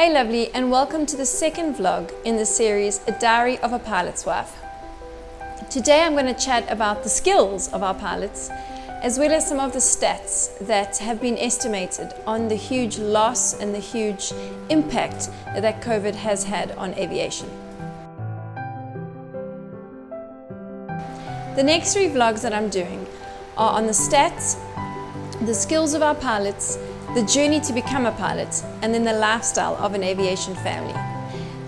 Hey lovely, and welcome to the second vlog in the series A Diary of a Pilot's Wife. Today I'm going to chat about the skills of our pilots, as well as some of the stats that have been estimated on the huge loss and the huge impact that COVID has had on aviation. The next three vlogs that I'm doing are on the stats, the skills of our pilots, the journey to become a pilot, and then the lifestyle of an aviation family.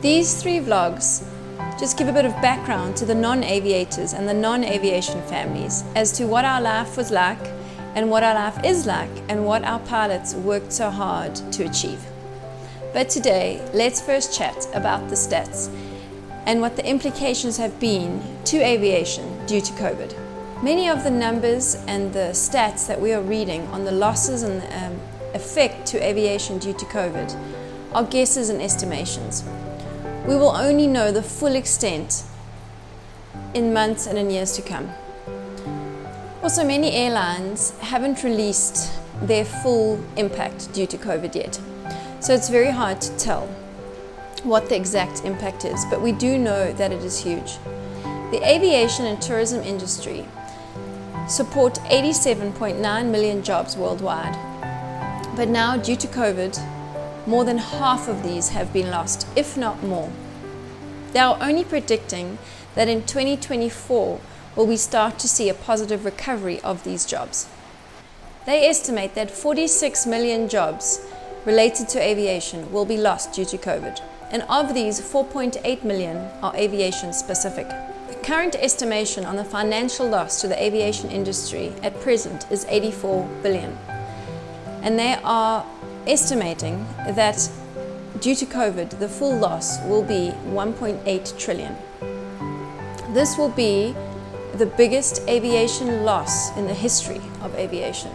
These three vlogs just give a bit of background to the non-aviators and the non-aviation families as to what our life was like and what our life is like and what our pilots worked so hard to achieve. But today, let's first chat about the stats and what the implications have been to aviation due to COVID. Many of the numbers and the stats that we are reading on the losses and effect to aviation due to COVID are guesses and estimations. We will only know the full extent in months and in years to come. Also, many airlines haven't released their full impact due to COVID yet. So it's very hard to tell what the exact impact is, but we do know that it is huge. The aviation and tourism industry support 87.9 million jobs worldwide. But now, due to COVID, more than half of these have been lost, if not more. They are only predicting that in 2024 will we start to see a positive recovery of these jobs. They estimate that 46 million jobs related to aviation will be lost due to COVID. And of these, 4.8 million are aviation specific. The current estimation on the financial loss to the aviation industry at present is 84 billion. And they are estimating that due to COVID, the full loss will be 1.8 trillion. This will be the biggest aviation loss in the history of aviation.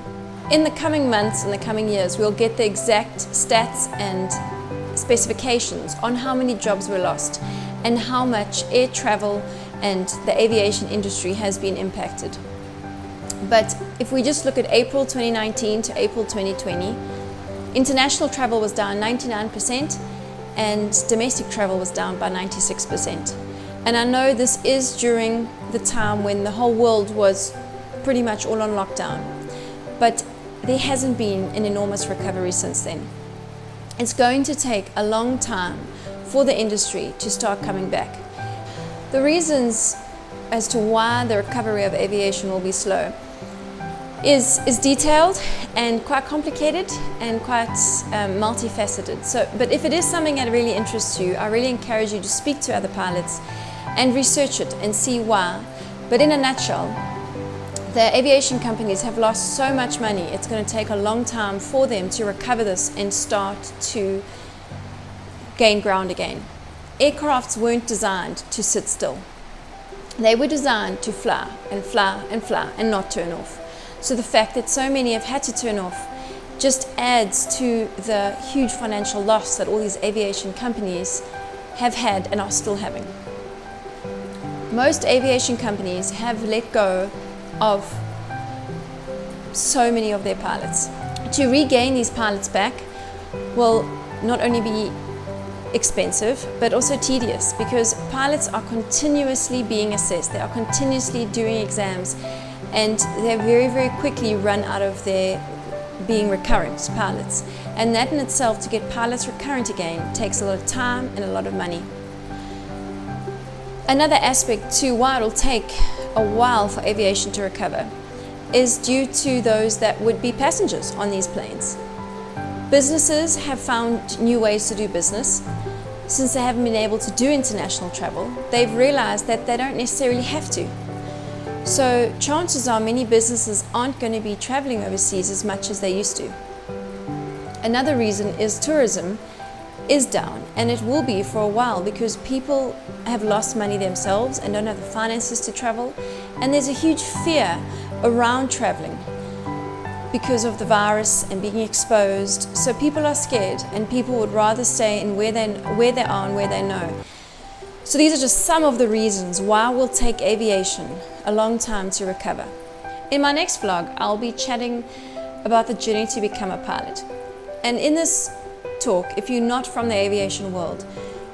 In the coming months and the coming years, we'll get the exact stats and specifications on how many jobs were lost and how much air travel and the aviation industry has been impacted. But if we just look at April 2019 to April 2020, international travel was down 99% and domestic travel was down by 96%. And I know this is during the time when the whole world was pretty much all on lockdown, but there hasn't been an enormous recovery since then. It's going to take a long time for the industry to start coming back. The reasons as to why the recovery of aviation will be slow is detailed and quite complicated and quite multifaceted. But if it is something that really interests you, I really encourage you to speak to other pilots and research it and see why. But in a nutshell, the aviation companies have lost so much money, it's going to take a long time for them to recover this and start to gain ground again. Aircrafts weren't designed to sit still. They were designed to fly and fly and fly and not turn off. So the fact that so many have had to turn off just adds to the huge financial loss that all these aviation companies have had and are still having. Most aviation companies have let go of so many of their pilots. To regain these pilots back will not only be expensive but also tedious, because pilots are continuously being assessed, they are continuously doing exams, and they very, very quickly run out of their being recurrent pilots. And that in itself, to get pilots recurrent again, takes a lot of time and a lot of money. Another aspect to why it'll take a while for aviation to recover is due to those that would be passengers on these planes. Businesses have found new ways to do business. Since they haven't been able to do international travel, they've realized that they don't necessarily have to. So chances are many businesses aren't going to be traveling overseas as much as they used to. Another reason is tourism is down, and it will be for a while because people have lost money themselves and don't have the finances to travel, and there's a huge fear around traveling because of the virus and being exposed. So people are scared and people would rather stay in where they are and where they know. So these are just some of the reasons why we'll take aviation a long time to recover. In my next vlog, I'll be chatting about the journey to become a pilot. And in this talk, if you're not from the aviation world,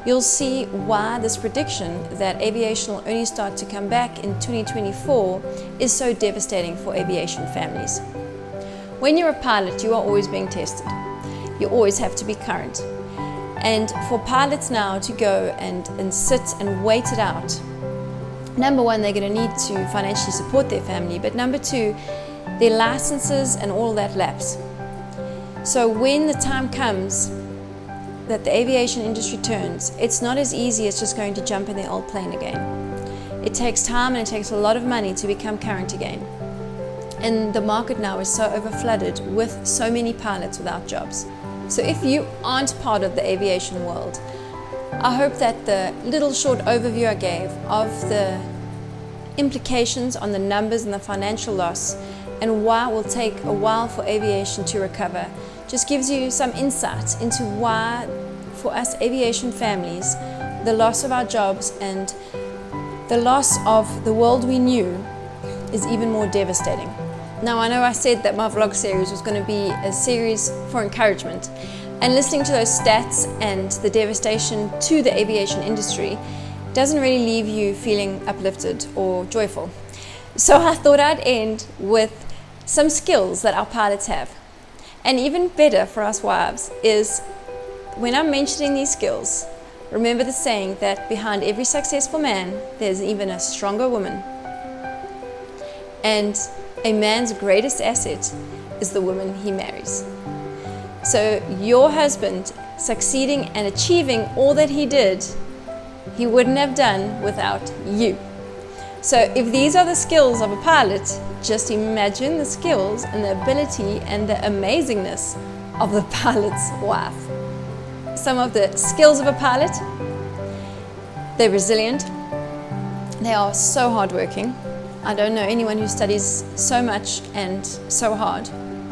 you'll see why this prediction that aviation will only start to come back in 2024 is so devastating for aviation families. When you're a pilot, you are always being tested. You always have to be current. And for pilots now to go and sit and wait it out, number one, they're going to need to financially support their family, but number two, their licenses and all that lapse. So when the time comes that the aviation industry turns, it's not as easy as just going to jump in the old plane again. It takes time and it takes a lot of money to become current again. And the market now is so overflooded with so many pilots without jobs. So if you aren't part of the aviation world, I hope that the little short overview I gave of the implications on the numbers and the financial loss and why it will take a while for aviation to recover just gives you some insight into why, for us aviation families, the loss of our jobs and the loss of the world we knew is even more devastating. Now, I know I said that my vlog series was going to be a series for encouragement, and listening to those stats and the devastation to the aviation industry doesn't really leave you feeling uplifted or joyful. So I thought I'd end with some skills that our pilots have. And even better for us wives is, when I'm mentioning these skills, remember the saying that behind every successful man, there's even a stronger woman. And a man's greatest asset is the woman he marries. So your husband succeeding and achieving all that he did, he wouldn't have done without you. So if these are the skills of a pilot, just imagine the skills and the ability and the amazingness of the pilot's wife. Some of the skills of a pilot: they're resilient, they are so hardworking. I don't know anyone who studies so much and so hard,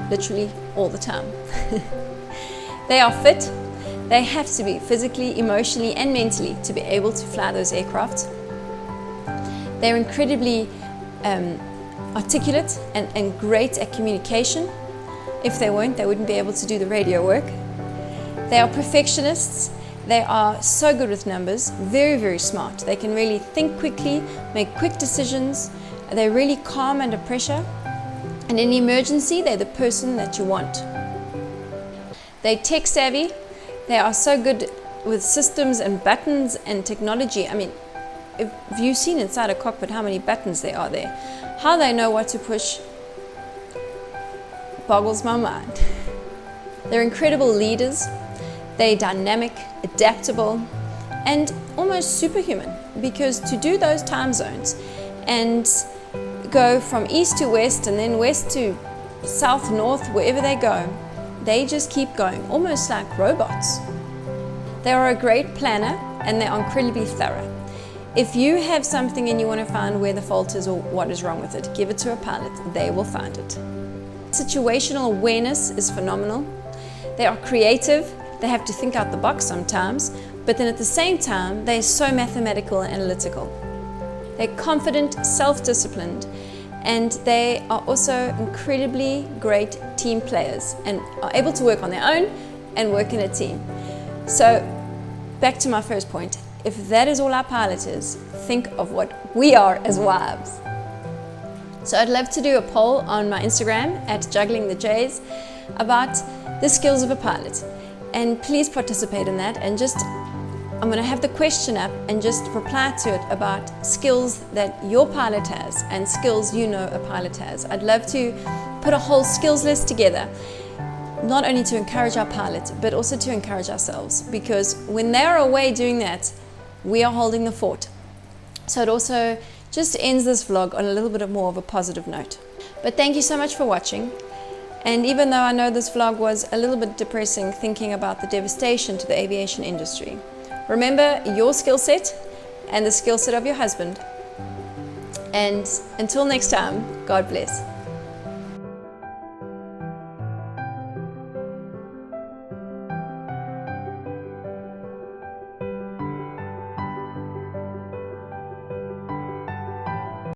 literally all the time. They are fit. They have to be physically, emotionally, and mentally to be able to fly those aircraft. They're incredibly articulate and great at communication. If they weren't, they wouldn't be able to do the radio work. They are perfectionists. They are so good with numbers, very, very smart. They can really think quickly, make quick decisions. They're really calm under pressure. And in emergency, they're the person that you want. They're tech savvy. They are so good with systems and buttons and technology. I mean, if you've seen inside a cockpit how many buttons there are there, how they know what to push boggles my mind. They're incredible leaders. They're dynamic, adaptable, and almost superhuman, because to do those time zones and go from east to west and then west to south, north, wherever they go, they just keep going, almost like robots. They are a great planner and they are incredibly thorough. If you have something and you want to find where the fault is or what is wrong with it, give it to a pilot, they will find it. Situational awareness is phenomenal. They are creative, they have to think out the box sometimes, but then at the same time, they're so mathematical and analytical. They're confident, self-disciplined, and they are also incredibly great team players and are able to work on their own and work in a team. So, back to my first point, if that is all our pilot is, think of what we are as wives. So I'd love to do a poll on my Instagram at Juggling the Jays about the skills of a pilot. And please participate in that, and I'm going to have the question up and just reply to it about skills that your pilot has and skills you know a pilot has. I'd love to put a whole skills list together, not only to encourage our pilots, but also to encourage ourselves, because when they're away doing that, we are holding the fort. So it also just ends this vlog on a little bit more of a positive note. But thank you so much for watching. And even though I know this vlog was a little bit depressing, thinking about the devastation to the aviation industry, remember your skill set and the skill set of your husband. And until next time, God bless.